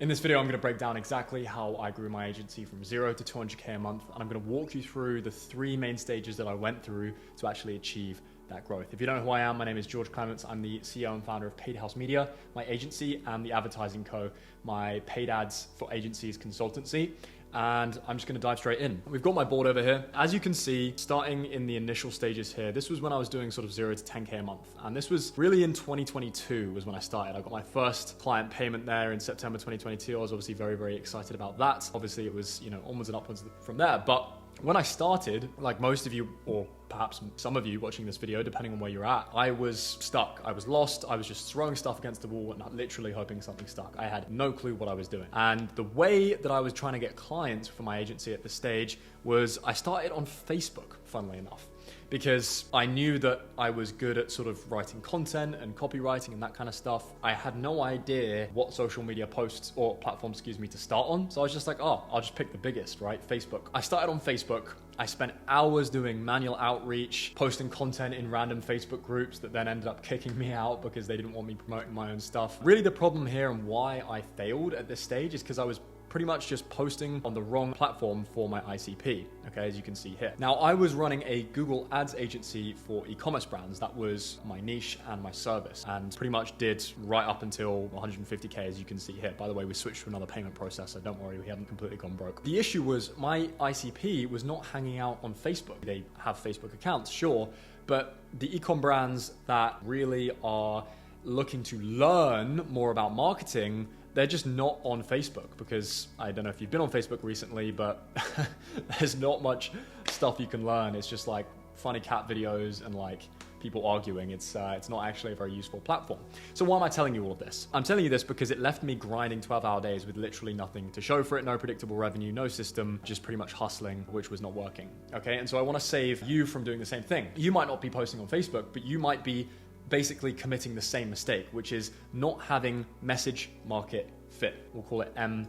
In this video, I'm going to break down exactly how I grew my agency from 0 to 200K a month, and I'm going to walk you through the 3 main stages that I went through to actually achieve that growth. If you don't know who I am, my name is George Clements. I'm the CEO and founder of Paid House Media, my agency, and the Advertising Co, my paid ads for agencies consultancy. And I'm just going to dive straight in. We've got my board over here. As you can see, starting in the initial stages here, this was when I was doing sort of 0 to 10K a month. And this was really in 2022 was when I started. I got my first client payment there in September 2022. I was obviously very, very excited about that. Obviously it was, onwards and upwards from there. But when I started, like most of you, or perhaps some of you watching this video, depending on where you're at, I was stuck. I was lost. I was just throwing stuff against the wall and literally hoping something stuck. I had no clue what I was doing. And the way that I was trying to get clients for my agency at this stage was I started on Facebook, funnily enough, because I knew that I was good at sort of writing content and copywriting and that kind of stuff. I had no idea what social media posts or platforms, to start on. So I was just like, oh, I'll just pick the biggest, right? Facebook. I started on Facebook. I spent hours doing manual outreach, posting content in random Facebook groups that then ended up kicking me out because they didn't want me promoting my own stuff. Really the problem here and why I failed at this stage is because I was pretty much just posting on the wrong platform for my ICP, okay, as you can see here. Now, I was running a Google Ads agency for e-commerce brands. That was my niche and my service, and pretty much did right up until 150K, as you can see here. By the way, we switched to another payment processor. Don't worry, we haven't completely gone broke. The issue was my ICP was not hanging out on Facebook. They have Facebook accounts, sure, but the e-com brands that really are looking to learn more about marketing, they're just not on Facebook, because I don't know if you've been on Facebook recently, but there's not much stuff you can learn. It's just like funny cat videos and like people arguing. It's not actually a very useful platform. So why am I telling you all of this? I'm telling you this because it left me grinding 12-hour days with literally nothing to show for it, no predictable revenue, no system, just pretty much hustling, which was not working. Okay, and so I want to save you from doing the same thing. You might not be posting on Facebook, but you might be basically committing the same mistake, which is not having message market fit. We'll call it MMF.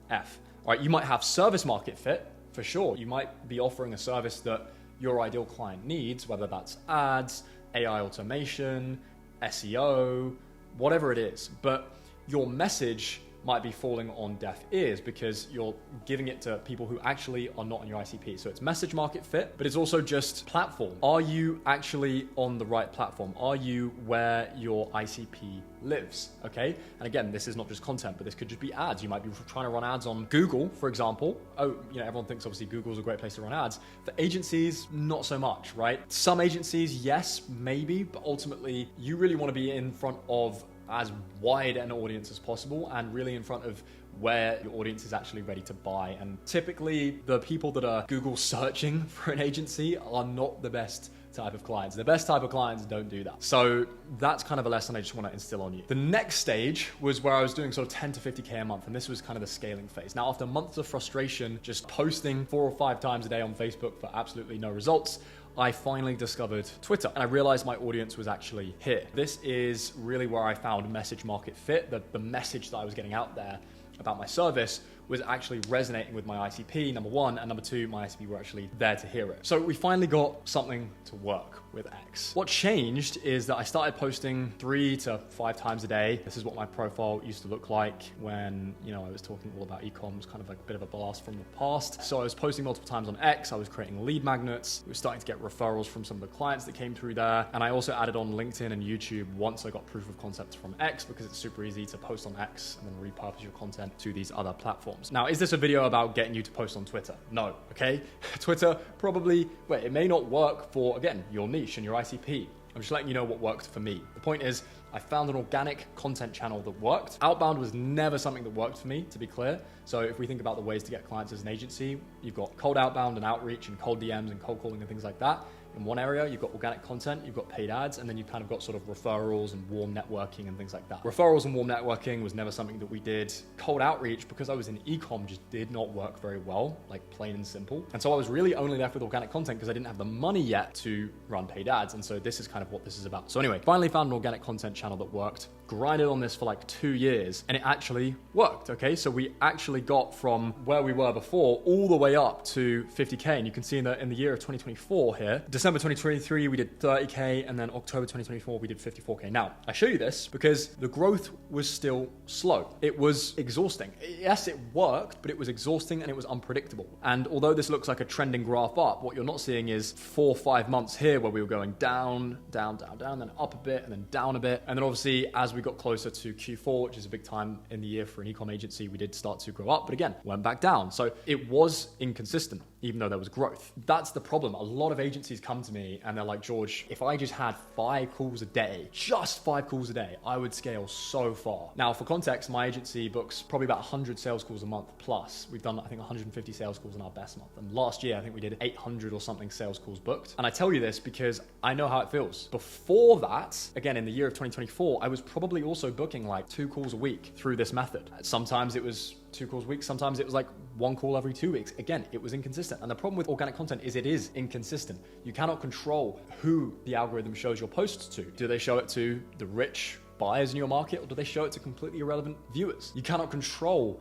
All right, you might have service market fit for sure. You might be offering a service that your ideal client needs, whether that's ads, AI automation, SEO, whatever it is. But your message might be falling on deaf ears because you're giving it to people who actually are not on your ICP. So it's message market fit, but it's also just platform. Are you actually on the right platform? Are you where your ICP lives? Okay. And again, this is not just content, but this could just be ads. You might be trying to run ads on Google, for example. Everyone thinks obviously Google is a great place to run ads. For agencies, not so much, right? Some agencies, yes, maybe, but ultimately you really want to be in front of as wide an audience as possible and really in front of where your audience is actually ready to buy. And typically the people that are Google searching for an agency are not the best type of clients. The best type of clients don't do that. So that's kind of a lesson I just want to instill on you. The next stage was where I was doing sort of 10 to 50K a month, and this was kind of the scaling phase. Now, after months of frustration, just posting 4 or 5 times a day on Facebook for absolutely no results, I finally discovered Twitter, and I realized my audience was actually here. This is really where I found message market fit, the message that I was getting out there about my service was actually resonating with my ICP, number one, and number two, my ICP were actually there to hear it. So we finally got something to work with X. What changed is that I started posting 3 to 5 times a day. This is what my profile used to look like when, I was talking all about e-coms, kind of like a bit of a blast from the past. So I was posting multiple times on X. I was creating lead magnets. We were starting to get referrals from some of the clients that came through there. And I also added on LinkedIn and YouTube once I got proof of concept from X, because it's super easy to post on X and then repurpose your content to these other platforms. Now, is this a video about getting you to post on Twitter? No, okay? Twitter probably, it may not work for, again, your niche and your ICP. I'm just letting you know what worked for me. The point is, I found an organic content channel that worked. Outbound was never something that worked for me, to be clear. So if we think about the ways to get clients as an agency, you've got cold outbound and outreach and cold DMs and cold calling and things like that. In one area, you've got organic content, you've got paid ads, and then you've kind of got sort of referrals and warm networking and things like that. Referrals and warm networking was never something that we did. Cold outreach, because I was in e-com, just did not work very well, like plain and simple. And so I was really only left with organic content because I didn't have the money yet to run paid ads. And so this is kind of what this is about. So anyway, finally found an organic content channel that worked. grinded on this for like 2 years and it actually worked, okay? So we actually got from where we were before all the way up to 50K. And you can see in the year of 2024 here, December 2023, we did 30K, and then October 2024, we did 54K. Now, I show you this because the growth was still slow. It was exhausting. Yes, it worked, but it was exhausting and it was unpredictable. And although this looks like a trending graph up, what you're not seeing is 4 or 5 months here where we were going down, down, down, down, then up a bit, and then down a bit. And then obviously, as we got closer to Q4, which is a big time in the year for an e-com agency, we did start to grow up, but again, went back down. So it was inconsistent, even though there was growth. That's the problem. A lot of agencies come to me and they're like, George, if I just had 5 calls a day, just 5 calls a day, I would scale so far. Now, for context, my agency books probably about 100 sales calls a month plus. We've done, I think, 150 sales calls in our best month. And last year, I think we did 800 or something sales calls booked. And I tell you this because I know how it feels. Before that, again, in the year of 2024, I was probably also booking like 2 calls a week through this method. Sometimes it was 2 calls a week. Sometimes it was like 1 call every 2 weeks. Again, it was inconsistent. And the problem with organic content is it is inconsistent. You cannot control who the algorithm shows your posts to. Do they show it to the rich buyers in your market, or do they show it to completely irrelevant viewers? You cannot control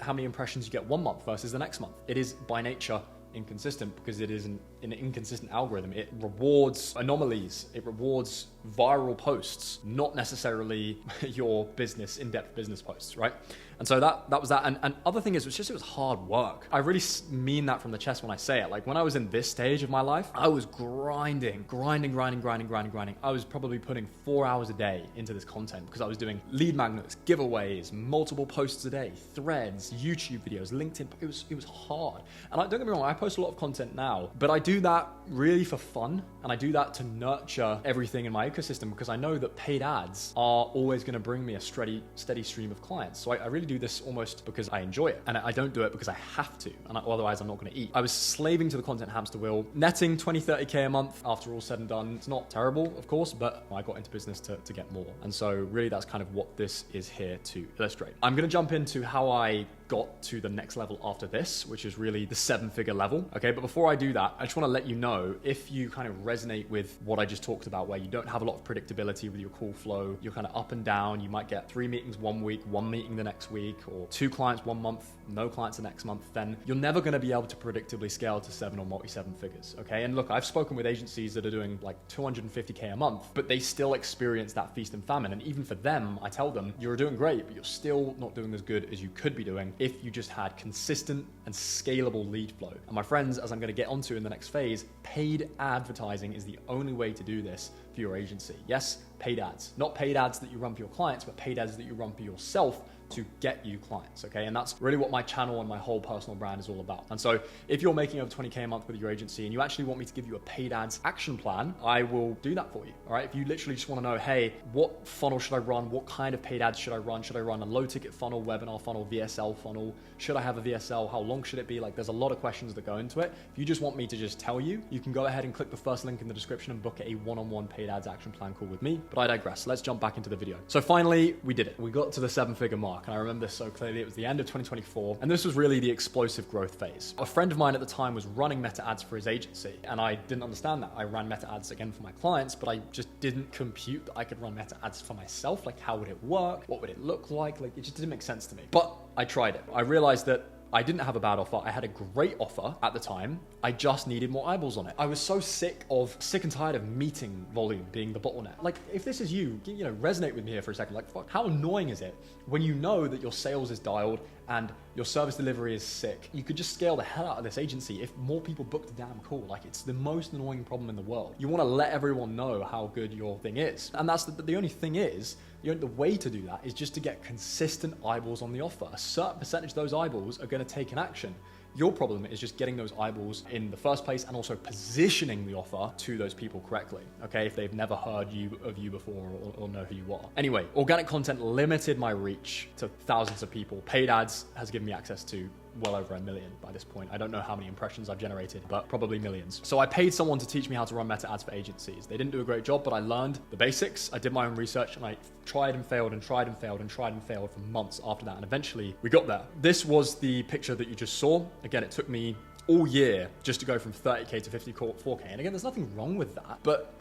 how many impressions you get 1 month versus the next month. It is by nature inconsistent because it is an inconsistent algorithm. It rewards anomalies. It rewards viral posts, not necessarily your in-depth business posts, right? And so that was that. And other thing is, it was hard work. I really mean that from the chest when I say it. Like when I was in this stage of my life, I was grinding. I was probably putting 4 hours a day into this content because I was doing lead magnets, giveaways, multiple posts a day, threads, YouTube videos, LinkedIn. It was hard. And don't get me wrong, I post a lot of content now, but I do that really for fun. And I do that to nurture everything in my ecosystem because I know that paid ads are always going to bring me a steady stream of clients. So I really do this almost because I enjoy it. And I don't do it because I have to. And otherwise I'm not going to eat. I was slaving to the content hamster wheel, netting 20, 30K a month after all said and done. It's not terrible, of course, but I got into business to get more. And so really that's kind of what this is here to illustrate. I'm going to jump into how I got to the next level after this, which is really the 7-figure level. Okay, but before I do that, I just want to let you know if you kind of resonate with what I just talked about, where you don't have a lot of predictability with your call flow, you're kind of up and down, you might get 3 meetings 1 week, 1 meeting the next week, or 2 clients 1 month, no clients the next month, then you're never going to be able to predictably scale to 7 or multi-7 figures. Okay, and look, I've spoken with agencies that are doing like 250K a month, but they still experience that feast and famine. And even for them, I tell them, you're doing great, but you're still not doing as good as you could be doing if you just had consistent and scalable lead flow. And my friends, as I'm going to get onto in the next phase, paid advertising is the only way to do this for your agency. Yes, paid ads. Not paid ads that you run for your clients, but paid ads that you run for yourself to get you clients, okay? And that's really what my channel and my whole personal brand is all about. And so if you're making over 20K a month with your agency and you actually want me to give you a paid ads action plan, I will do that for you, all right? If you literally just want to know, hey, what funnel should I run? What kind of paid ads should I run? Should I run a low ticket funnel, webinar funnel, VSL funnel? Should I have a VSL? How long should it be? Like there's a lot of questions that go into it. If you just want me to just tell you, you can go ahead and click the first link in the description and book a one-on-one paid ads action plan call with me. But I digress. Let's jump back into the video. So finally, we did it. We got to the 7-figure mark. And I remember this so clearly. It was the end of 2024. And this was really the explosive growth phase. A friend of mine at the time was running meta ads for his agency. And I didn't understand that. I ran meta ads again for my clients, but I just didn't compute that I could run meta ads for myself. Like how would it work? What would it look like? Like it just didn't make sense to me. But I tried it. I realized that I didn't have a bad offer. I had a great offer at the time. I just needed more eyeballs on it. I was so sick and tired of meeting volume being the bottleneck. Like if this is you resonate with me here for a second. Like fuck, how annoying is it when you know that your sales is dialed and your service delivery is sick? You could just scale the hell out of this agency if more people booked a damn call. Like it's the most annoying problem in the world. You want to let everyone know how good your thing is. And that's the only thing is, the way to do that is just to get consistent eyeballs on the offer. A certain percentage of those eyeballs are going to take an action. Your problem is just getting those eyeballs in the first place and also positioning the offer to those people correctly, okay? If they've never heard of you before or know who you are. Anyway, organic content limited my reach to thousands of people. Paid ads has given me access to well over 1 million by this point. I don't know how many impressions I've generated, but probably millions. So I paid someone to teach me how to run meta ads for agencies. They didn't do a great job, but I learned the basics. I did my own research and I tried and failed and tried and failed and tried and failed for months after that. And eventually we got there. This was the picture that you just saw. Again, it took me all year just to go from 30K to 54K. And again, there's nothing wrong with that, but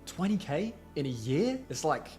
20K in a year? It's like,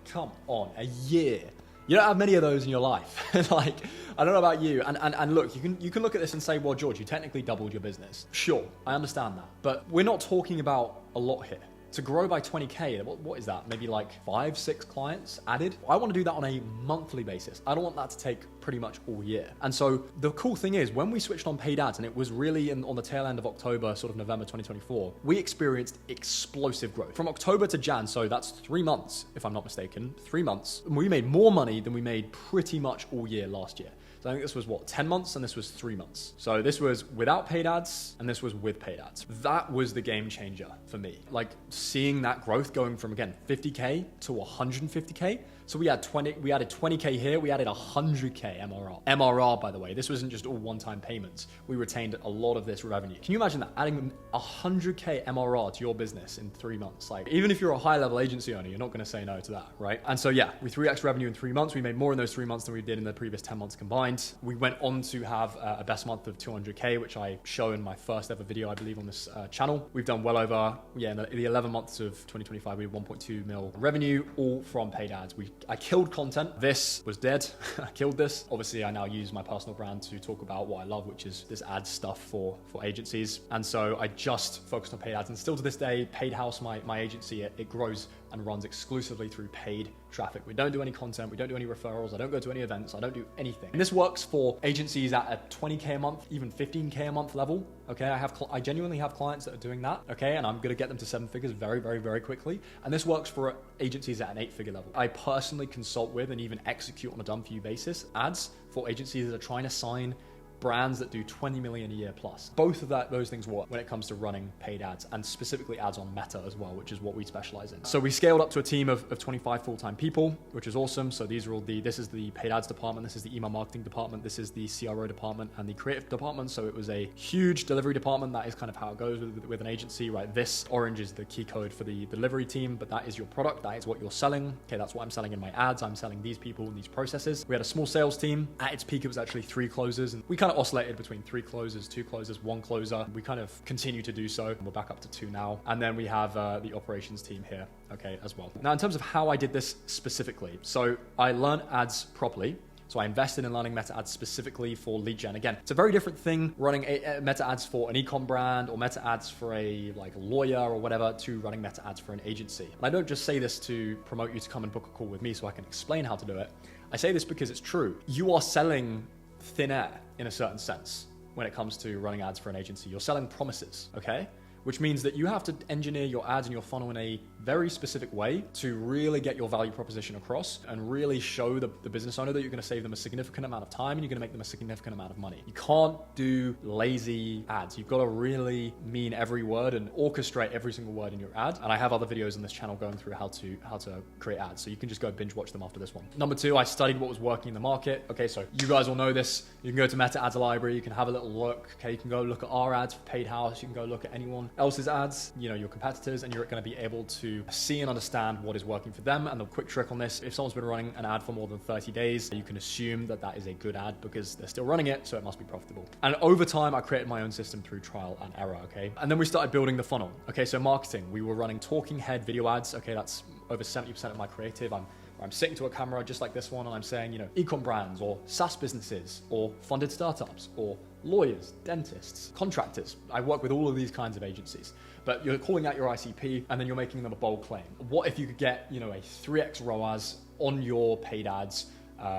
Come on, a year. You don't have many of those in your life. Like, I don't know about you. And look, you can look at this and say, well, George, you technically doubled your business. Sure, I understand that. But we're not talking about a lot here. To grow by 20K, what is that? Maybe like 5-6 clients added? I want to do that on a monthly basis. I don't want that to take pretty much all year. And so the cool thing is when we switched on paid ads, and it was really on the tail end of October, sort of November 2024, we experienced explosive growth. From October to Jan, so that's 3 months, if I'm not mistaken, 3 months. We made more money than we made pretty much all year last year. So I think this was 10 months and this was 3 months. So this was without paid ads and this was with paid ads. That was the game changer for me. Like seeing that growth going from, again, 50K to 150K. So we added 20K here, we added 100K MRR. MRR, by the way, this wasn't just all one-time payments. We retained a lot of this revenue. Can you imagine that? Adding 100K MRR to your business in 3 months. Like, even if you're a high-level agency owner, you're not going to say no to that, right? And so yeah, we 3x revenue in 3 months. We made more in those 3 months than we did in the previous 10 months combined. We went on to have a best month of 200K, which I show in my first ever video, I believe, on this channel. We've done well over, in the 11 months of 2025, we had 1.2 mil revenue, all from paid ads. I killed content. This was dead. I killed this. Obviously, I now use my personal brand to talk about what I love, which is this ad stuff for agencies. And so I just focused on paid ads. And still to this day, Paid House, my agency, it grows and runs exclusively through paid traffic. We don't do any content. We don't do any referrals. I don't go to any events. I don't do anything. And this works for agencies at a 20K a month, even 15K a month level. Okay. I genuinely have clients that are doing that. Okay. And I'm going to get them to 7 figures very, very, very quickly. And this works for agencies at an 8-figure level. I personally consult with and even execute on a done for you basis ads for agencies that are trying to sign brands that do 20 million a year plus. Both of those things work when it comes to running paid ads, and specifically ads on Meta as well, which is what we specialize in. So we scaled up to a team of 25 full-time people, which is awesome. So these are this is the paid ads department, this is the email marketing department, this is the CRO department and the creative department. So it was a huge delivery department. That is kind of how it goes with an agency, right? This orange is the key code for the delivery team, but that is your product. That is what you're selling. Okay, that's what I'm selling in my ads. I'm selling these people and these processes. We had a small sales team. At its peak, it was actually 3 closers, and we kind of oscillated between 3 closers, 2 closers, 1 closer. We kind of continue to do so. We're back up to 2 now. And then we have the operations team here, okay, as well. Now, in terms of how I did this specifically, so I learned ads properly. So I invested in learning meta ads specifically for lead gen. Again, it's a very different thing running meta ads for an ecom brand or meta ads for a lawyer or whatever to running meta ads for an agency. And I don't just say this to promote you to come and book a call with me so I can explain how to do it. I say this because it's true. You are selling thin air in a certain sense when it comes to running ads for an agency. You're selling promises, okay? Which means that you have to engineer your ads and your funnel in a very specific way to really get your value proposition across and really show the business owner that you're going to save them a significant amount of time and you're going to make them a significant amount of money. You can't do lazy ads. You've got to really mean every word and orchestrate every single word in your ad. And I have other videos on this channel going through how to create ads. So you can just go binge watch them after this one. Number 2, I studied what was working in the market. Okay, so you guys all know this. You can go to Meta Ads Library. You can have a little look. Okay, you can go look at our ads for Paid House. You can go look at anyone else's ads, your competitors, and you're going to be able to see and understand what is working for them. And the quick trick on this, if someone's been running an ad for more than 30 days, you can assume that that is a good ad because they're still running it, so it must be profitable. And over time, I created my own system through trial and error, okay? And then we started building the funnel. Okay, so marketing, we were running talking head video ads. Okay, that's over 70% of my creative. I'm sitting to a camera just like this one and I'm saying, ecom brands or SaaS businesses or funded startups or lawyers, dentists, contractors. I work with all of these kinds of agencies, but you're calling out your ICP and then you're making them a bold claim. What if you could get, a 3x ROAS on your paid ads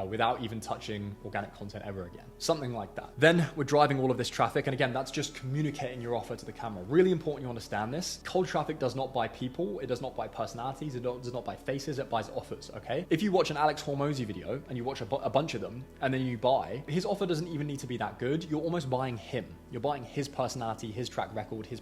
without even touching organic content ever again? Something like that. Then we're driving all of this traffic. And again, that's just communicating your offer to the camera. Really important you understand this. Cold traffic does not buy people. It does not buy personalities. It does not buy faces. It buys offers, okay? If you watch an Alex Hormozy video and you watch a bunch of them and then you buy, his offer doesn't even need to be that good. You're almost buying him. You're buying his personality, his track record, his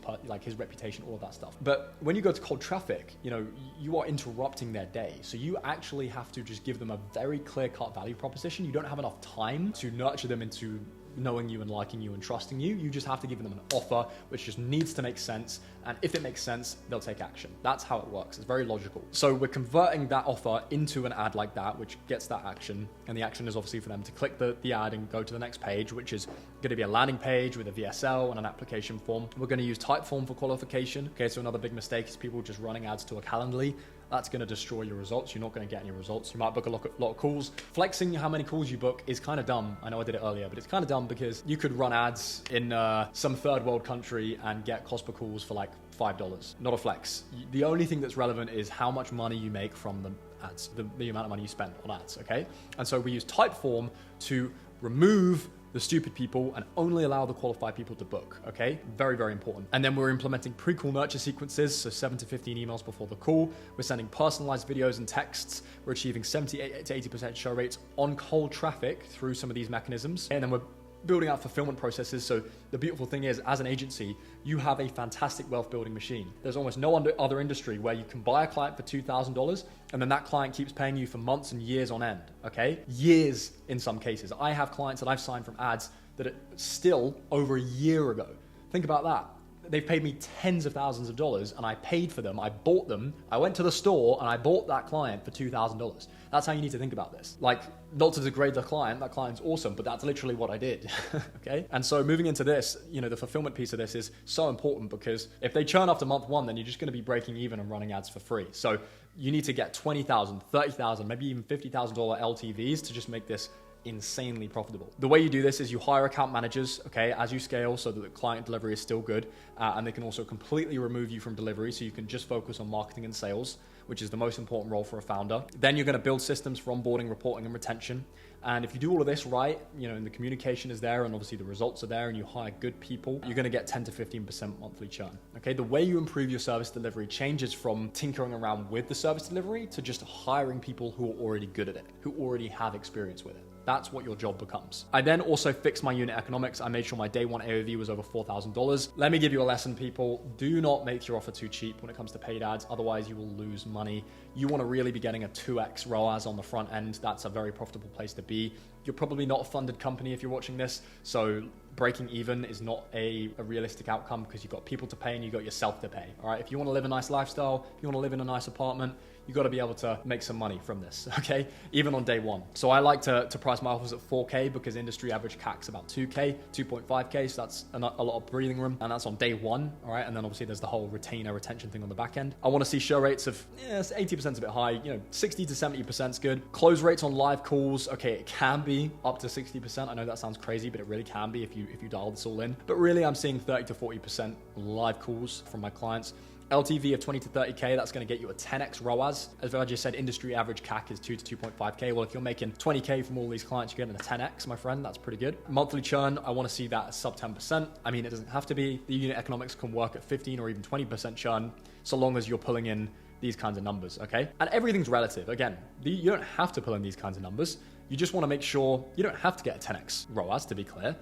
reputation, all of that stuff. But when you go to cold traffic, you are interrupting their day. So you actually have to just give them a very clear-cut value proposition. You don't have enough time to nurture them into knowing you and liking you and trusting you. You just have to give them an offer which just needs to make sense. And if it makes sense, they'll take action. That's how it works. It's very logical. So we're converting that offer into an ad like that, which gets that action. And the action is obviously for them to click the ad and go to the next page, which is going to be a landing page with a VSL and an application form. We're going to use Typeform for qualification. Okay, so another big mistake is people just running ads to a Calendly. that's going to destroy your results. You're not going to get any results. You might book a lot of calls. Flexing how many calls you book is kind of dumb. I know I did it earlier, but it's kind of dumb because you could run ads in some third world country and get cost per calls for like $5. Not a flex. The only thing that's relevant is how much money you make from the ads, the amount of money you spend on ads, okay? And so we use Typeform to remove the stupid people and only allow the qualified people to book, okay? Very, very important. And then we're implementing pre-call nurture sequences, so 7 to 15 emails before the call. We're sending personalized videos and texts. We're achieving 78 to 80% show rates on cold traffic through some of these mechanisms. And then we're building out fulfillment processes. So the beautiful thing is, as an agency, you have a fantastic wealth building machine. There's almost no other industry where you can buy a client for $2,000 and then that client keeps paying you for months and years on end, okay? Years in some cases. I have clients that I've signed from ads that are still over a year ago. Think about that. They've paid me tens of thousands of dollars and I paid for them. I bought them. I went to the store and I bought that client for $2,000. That's how you need to think about this. Like, not to degrade the client, that client's awesome, but that's literally what I did, okay? And so moving into this, the fulfillment piece of this is so important because if they churn after month one, then you're just gonna be breaking even and running ads for free. So you need to get $20,000, $30,000, maybe even $50,000 LTVs to just make this insanely profitable. The way you do this is you hire account managers, okay, as you scale so that the client delivery is still good, and they can also completely remove you from delivery so you can just focus on marketing and sales, which is the most important role for a founder. Then you're going to build systems for onboarding, reporting, and retention. And if you do all of this right, and the communication is there and obviously the results are there and you hire good people, you're going to get 10 to 15% monthly churn. Okay, the way you improve your service delivery changes from tinkering around with the service delivery to just hiring people who are already good at it, who already have experience with it. That's what your job becomes. I then also fixed my unit economics. I made sure my day one AOV was over $4,000. Let me give you a lesson, people. Do not make your offer too cheap when it comes to paid ads. Otherwise, you will lose money. You want to really be getting a 2x ROAS on the front end. That's a very profitable place to be. You're probably not a funded company if you're watching this. So breaking even is not a realistic outcome because you've got people to pay and you've got yourself to pay. All right. If you want to live a nice lifestyle, if you want to live in a nice apartment, you've got to be able to make some money from this, okay? Even on day one. So I like to price my offers at 4K because industry average CAC's about 2K, 2.5K, so that's a lot of breathing room, and that's on day one, all right? And then obviously there's the whole retention thing on the back end. I want to see show rates of, 80% a bit high, 60 to 70% is good. Close rates on live calls, okay, it can be up to 60%. I know that sounds crazy, but it really can be if you dial this all in. But really, I'm seeing 30 to 40% live calls from my clients. LTV of 20 to 30K, that's going to get you a 10x ROAS. As I just said, industry average CAC is 2 to 2.5K. Well, if you're making 20K from all these clients, you're getting a 10x, my friend. That's pretty good. Monthly churn, I want to see that at sub 10%. I mean, it doesn't have to be. The unit economics can work at 15 or even 20% churn, so long as you're pulling in these kinds of numbers, okay? And everything's relative. Again, you don't have to pull in these kinds of numbers. You just want to make sure you don't have to get a 10x ROAS, to be clear.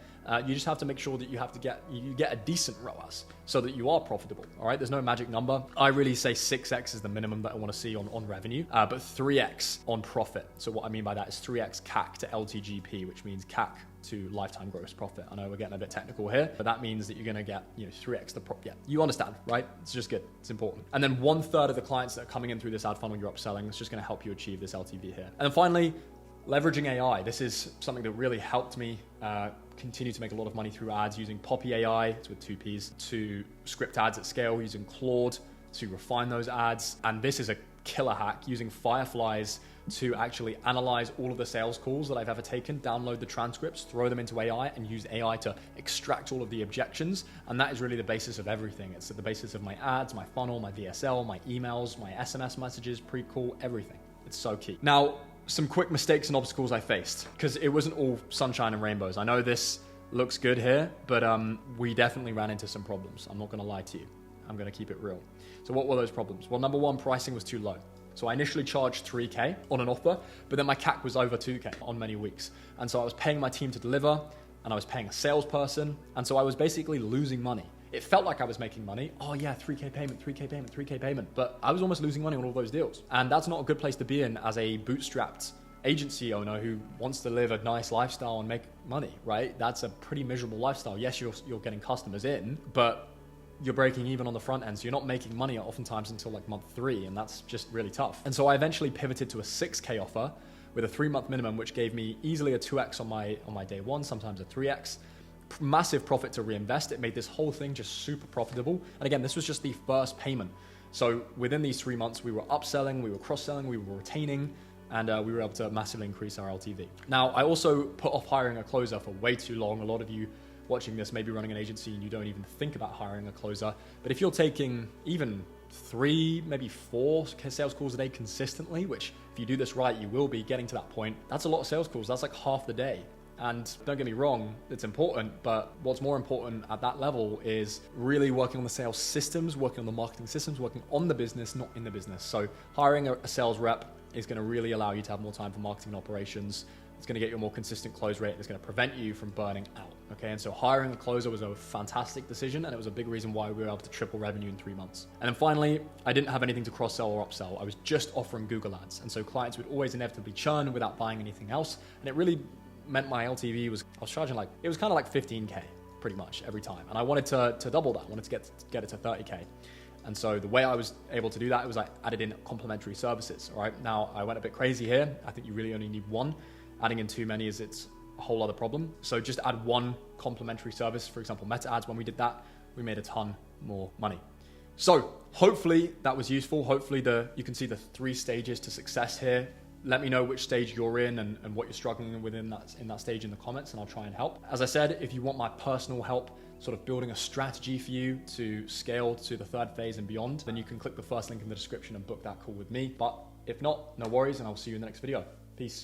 You just have to make sure that you get a decent ROAS so that you are profitable. All right, there's no magic number. I really say 6x is the minimum that I want to see on revenue, but 3x on profit. So what I mean by that is 3x CAC to LTGP, which means CAC to lifetime gross profit. I know we're getting a bit technical here, but that means that you're going to get 3x the profit. Yeah, you understand, right? It's just good. It's important. And then 1/3 of the clients that are coming in through this ad funnel you're upselling, it's just going to help you achieve this LTV here. And then finally, leveraging AI. This is something that really helped me continue to make a lot of money through ads using Poppy AI, it's with 2 Ps, to script ads at scale using Claude to refine those ads. And this is a killer hack using Fireflies to actually analyze all of the sales calls that I've ever taken, download the transcripts, throw them into AI and use AI to extract all of the objections. And that is really the basis of everything. It's the basis of my ads, my funnel, my VSL, my emails, my SMS messages, pre-call, everything. It's so key. Now, some quick mistakes and obstacles I faced, because it wasn't all sunshine and rainbows. I know this looks good here, but we definitely ran into some problems. I'm not going to lie to you. I'm going to keep it real. So what were those problems? Well, number one, pricing was too low. So I initially charged 3K on an offer, but then my CAC was over 2K on many weeks. And so I was paying my team to deliver, and I was paying a salesperson, and so I was basically losing money. It felt like I was making money. Oh yeah, 3K payment, 3K payment, 3K payment. But I was almost losing money on all those deals. And that's not a good place to be in as a bootstrapped agency owner who wants to live a nice lifestyle and make money, right? That's a pretty miserable lifestyle. Yes, you're getting customers in, but you're breaking even on the front end. So you're not making money oftentimes until like month 3, and that's just really tough. And so I eventually pivoted to a 6K offer with a 3-month minimum, which gave me easily a 2x on my day one, sometimes a 3x. Massive profit to reinvest. It made this whole thing just super profitable. And again, this was just the first payment. So within these 3 months, we were upselling, we were cross-selling, we were retaining, and we were able to massively increase our LTV. Now, I also put off hiring a closer for way too long. A lot of you watching this may be running an agency and you don't even think about hiring a closer. But if you're taking even 3, maybe 4 sales calls a day consistently, which if you do this right, you will be getting to that point, that's a lot of sales calls. That's like half the day. And don't get me wrong, it's important, but what's more important at that level is really working on the sales systems, working on the marketing systems, working on the business, not in the business. So hiring a sales rep is going to really allow you to have more time for marketing and operations. It's going to get you a more consistent close rate. It's going to prevent you from burning out. Okay. And so hiring a closer was a fantastic decision. And it was a big reason why we were able to triple revenue in 3 months. And then finally, I didn't have anything to cross-sell or upsell. I was just offering Google ads. And so clients would always inevitably churn without buying anything else. And it really meant my LTV was, I was charging like, it was kind of like 15K pretty much every time. And I wanted to double that. I wanted to get it to 30K. And so the way I was able to do that, it was I added in complementary services. All right. Now I went a bit crazy here. I think you really only need one. Adding in too many it's a whole other problem. So just add one complementary service. For example, meta ads. When we did that, we made a ton more money. So hopefully that was useful. Hopefully you can see the 3 stages to success here. Let me know which stage you're in and what you're struggling with in that stage in the comments, and I'll try and help. As I said, if you want my personal help sort of building a strategy for you to scale to the 3rd phase and beyond, then you can click the first link in the description and book that call with me. But if not, no worries, and I'll see you in the next video. Peace.